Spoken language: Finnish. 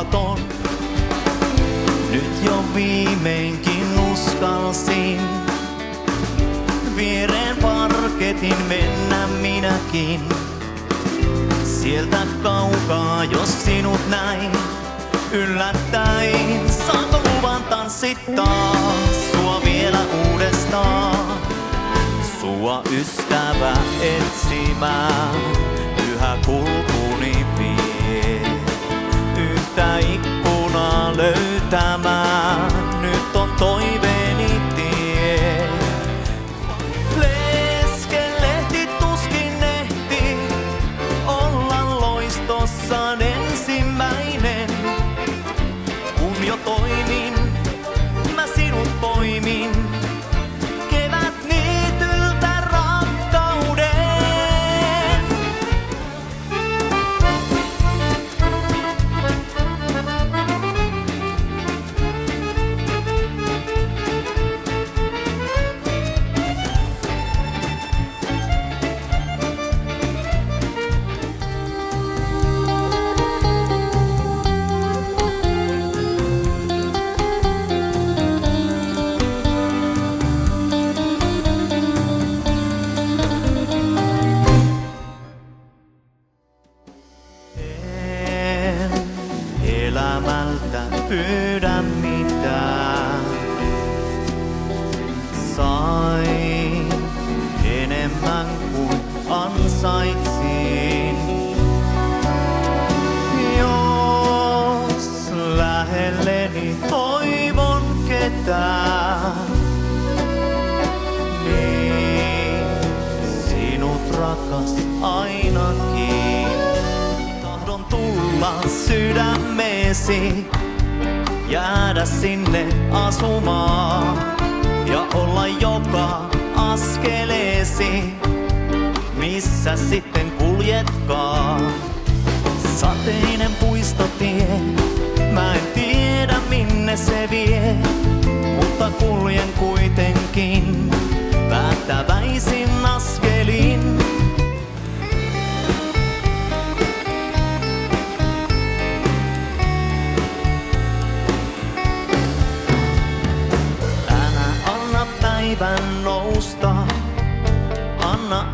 armoton. Nyt jo viimeinkin uskalsin viereen parketin mennä minäkin. Sieltä kaukaa, jos sinut näin yllättäin, saanko luvan tanssittaa sua vielä uudestaan? Sua ystävä etsimään, yhä kulkuni vie. Yhtä ikkunaa löytämään, nyt on toiveeni tie. Leskelehti tuskin ehti olla loistossaan ensimmäinen. Kun jo toimin, mä sinut poimin. Kevät niityltä rakkauden. Elämältä pyydä mitään. Sain enemmän kuin ansaitsin. Jos lähelleni toivon ketään, niin sinut rakas ainakin. Tahdon tulla sydämeesi, jäädä sinne asumaan ja olla joka askeleesi, missä sitten kuljetkaan. Sateinen puistotie, mä en tiedä minne se vie, mutta kuljen kuitenkin päättäväisin askelin. Päivän nousta, anna